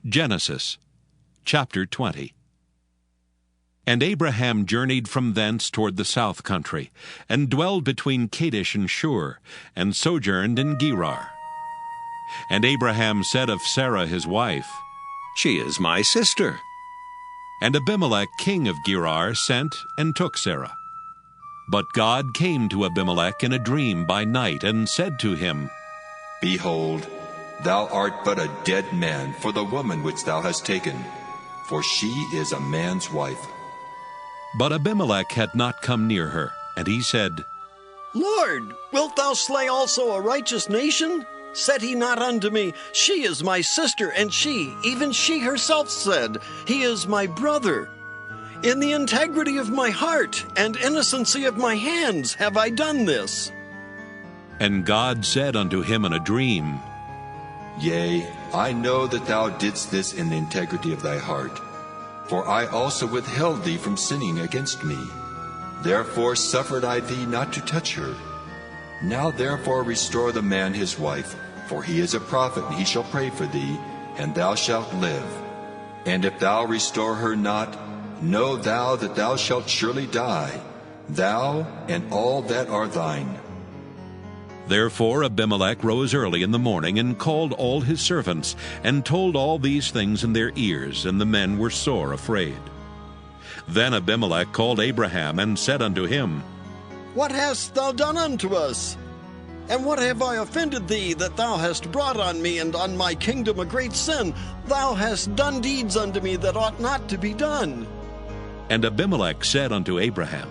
Genesis chapter 20. And Abraham journeyed from thence toward the south country, and dwelled between Kadesh and Shur, and sojourned in Gerar. And Abraham said of Sarah his wife, She is my sister. And Abimelech king of Gerar sent and took Sarah. But God came to Abimelech in a dream by night, and said to him, Behold, thou art but a dead man for the woman which thou hast taken, for she is a man's wife. But Abimelech had not come near her, and he said, Lord, wilt thou slay also a righteous nation? Said he not unto me, She is my sister, and she, even she herself said, He is my brother. In the integrity of my heart and innocency of my hands have I done this. And God said unto him in a dream, Yea, I know that thou didst this in the integrity of thy heart, for I also withheld thee from sinning against me. Therefore suffered I thee not to touch her. Now therefore restore the man his wife, for he is a prophet, and he shall pray for thee, and thou shalt live. And if thou restore her not, know thou that thou shalt surely die, thou and all that are thine. Therefore Abimelech rose early in the morning, and called all his servants, and told all these things in their ears, and the men were sore afraid. Then Abimelech called Abraham, and said unto him, What hast thou done unto us? And what have I offended thee, that thou hast brought on me and on my kingdom a great sin? Thou hast done deeds unto me that ought not to be done. And Abimelech said unto Abraham,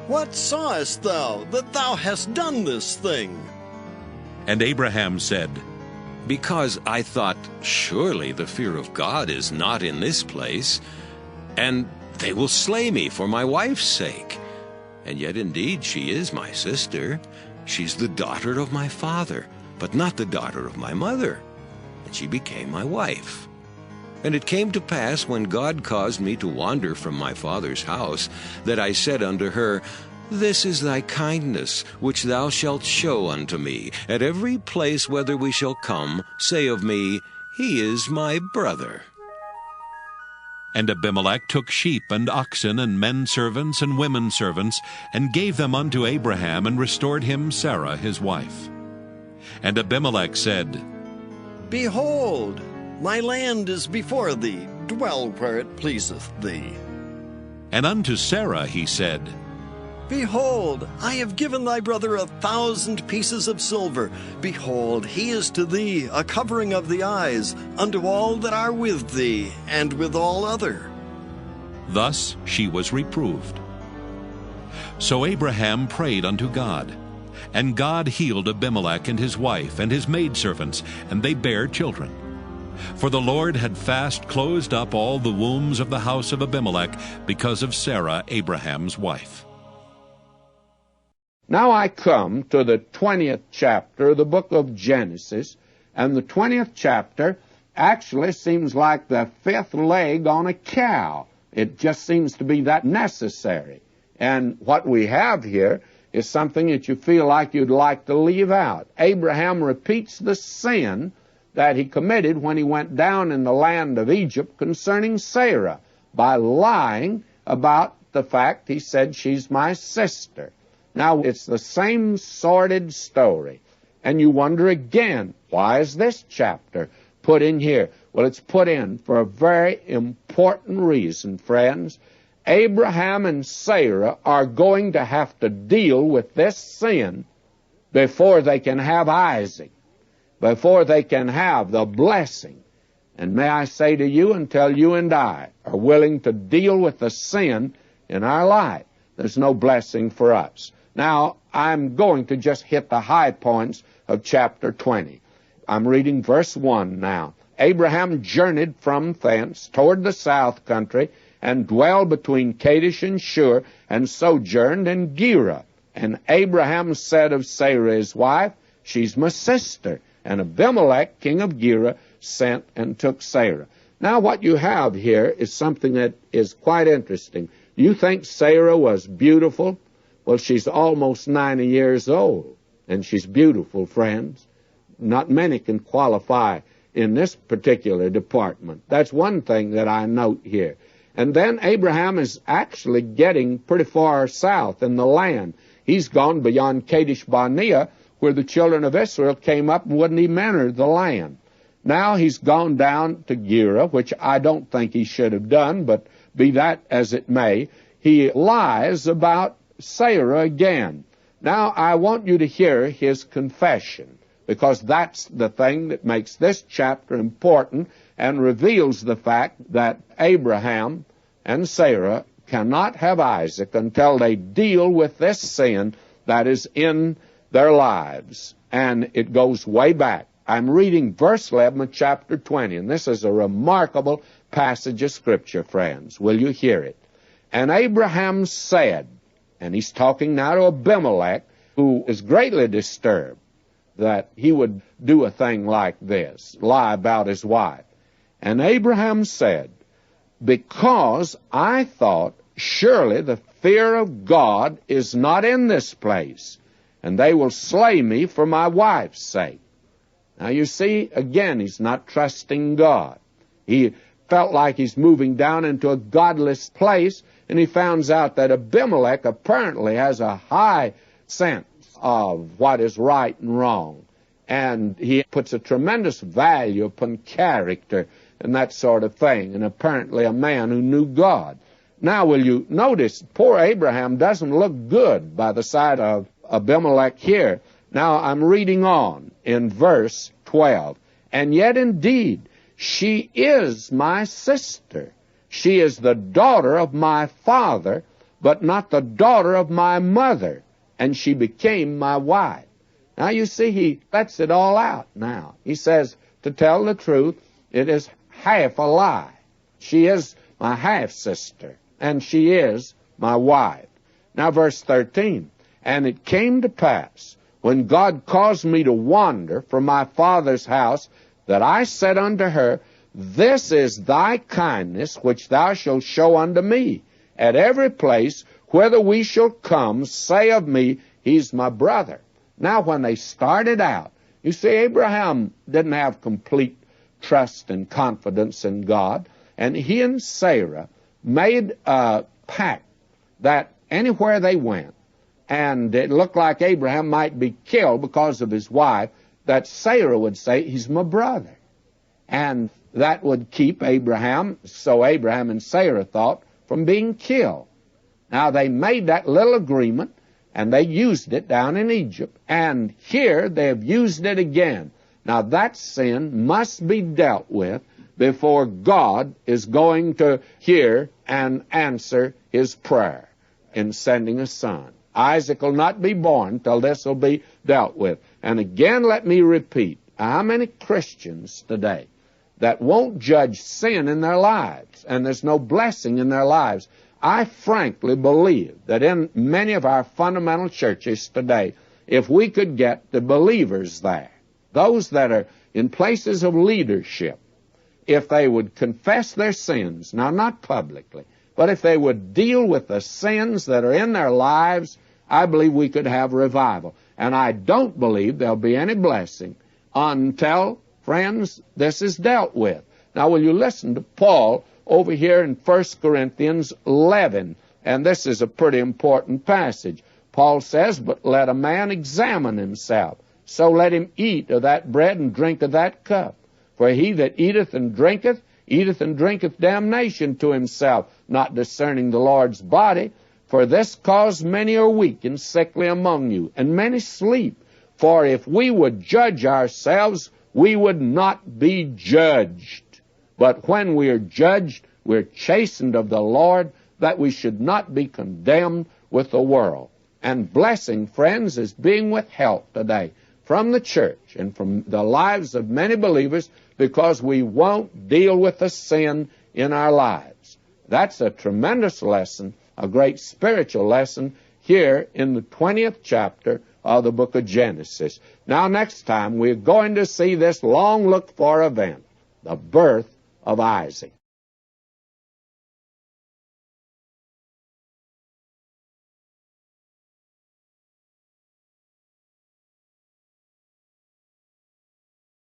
What sawest thou, that thou hast done this thing? And Abraham said, Because I thought, Surely the fear of God is not in this place, and they will slay me for my wife's sake. And yet indeed she is my sister. She's the daughter of my father, but not the daughter of my mother. And she became my wife. And it came to pass, when God caused me to wander from my father's house, that I said unto her, This is thy kindness, which thou shalt show unto me. At every place whither we shall come, say of me, He is my brother. And Abimelech took sheep and oxen and men servants and women servants, and gave them unto Abraham, and restored him Sarah his wife. And Abimelech said, Behold, my land is before thee, dwell where it pleaseth thee. And unto Sarah he said, Behold, I have given thy brother 1,000 pieces of silver. Behold, he is to thee a covering of the eyes, unto all that are with thee, and with all other. Thus she was reproved. So Abraham prayed unto God, and God healed Abimelech and his wife and his maidservants, and they bare children. For the Lord had fast closed up all the wombs of the house of Abimelech because of Sarah Abraham's wife. Now I come to the 20th chapter of the book of Genesis, and the 20th chapter actually seems like the fifth leg on a cow. It just seems to be that necessary. And what we have here is something that you feel like you'd like to leave out. Abraham repeats the sin that he committed when he went down in the land of Egypt concerning Sarah by lying about the fact he said, She's my sister. Now, it's the same sordid story. And you wonder again, why is this chapter put in here? Well, it's put in for a very important reason, friends. Abraham and Sarah are going to have to deal with this sin before they can have Isaac, before they can have the blessing. And may I say to you, until you and I are willing to deal with the sin in our life, there's no blessing for us. Now, I'm going to just hit the high points of chapter 20. I'm reading verse 1 now. Abraham journeyed from thence toward the south country, and dwelled between Kadesh and Shur, and sojourned in Gerar. And Abraham said of Sarah his wife, She's my sister. And Abimelech, king of Gerar, sent and took Sarah. Now what you have here is something that is quite interesting. You think Sarah was beautiful? Well, she's almost 90 years old, and she's beautiful, friends. Not many can qualify in this particular department. That's one thing that I note here. And then Abraham is actually getting pretty far south in the land. He's gone beyond Kadesh Barnea, where the children of Israel came up and wouldn't even enter the land. Now he's gone down to Gerar, which I don't think he should have done, but be that as it may, he lies about Sarah again. Now I want you to hear his confession, because that's the thing that makes this chapter important and reveals the fact that Abraham and Sarah cannot have Isaac until they deal with this sin that is in their lives. And it goes way back. I'm reading verse 11 of chapter 20, and this is a remarkable passage of Scripture, friends. Will you hear it? And Abraham said, and he's talking now to Abimelech, who is greatly disturbed that he would do a thing like this, lie about his wife. And Abraham said, because I thought, surely the fear of God is not in this place, and they will slay me for my wife's sake. Now you see, again, he's not trusting God. He felt like he's moving down into a godless place, and he finds out that Abimelech apparently has a high sense of what is right and wrong. And he puts a tremendous value upon character and that sort of thing, and apparently a man who knew God. Now, will you notice, poor Abraham doesn't look good by the side of Abimelech here. Now, I'm reading on in verse 12. And yet, indeed, she is my sister. She is the daughter of my father, but not the daughter of my mother, and she became my wife. Now, you see, he lets it all out now. He says, to tell the truth, it is half a lie. She is my half-sister, and she is my wife. Now, verse 13. And it came to pass, when God caused me to wander from my father's house, that I said unto her, this is thy kindness which thou shalt show unto me. At every place whither we shall come, say of me, he's my brother. Now, when they started out, you see, Abraham didn't have complete trust and confidence in God, and he and Sarah made a pact that anywhere they went, and it looked like Abraham might be killed because of his wife, that Sarah would say, he's my brother. And that would keep Abraham, so Abraham and Sarah thought, from being killed. Now, they made that little agreement, and they used it down in Egypt. And here they have used it again. Now, that sin must be dealt with before God is going to hear and answer his prayer in sending a son. Isaac will not be born till this will be dealt with. And again, let me repeat, how many Christians today that won't judge sin in their lives, and there's no blessing in their lives? I frankly believe that in many of our fundamental churches today, if we could get the believers there, those that are in places of leadership, if they would confess their sins, now not publicly, but if they would deal with the sins that are in their lives, I believe we could have revival. And I don't believe there'll be any blessing until, friends, this is dealt with. Now, will you listen to Paul over here in 1 Corinthians 11, and this is a pretty important passage. Paul says, but let a man examine himself, so let him eat of that bread and drink of that cup. For he that eateth and drinketh damnation to himself, not discerning the Lord's body. For this cause many are weak and sickly among you, and many sleep. For if we would judge ourselves, we would not be judged. But when we are judged, we're chastened of the Lord, that we should not be condemned with the world. And blessing, friends, is being withheld today from the church and from the lives of many believers because we won't deal with the sin in our lives. That's a tremendous lesson, a great spiritual lesson here in the 20th chapter of the book of Genesis. Now, next time, we're going to see this long-looked-for event, the birth of Isaac.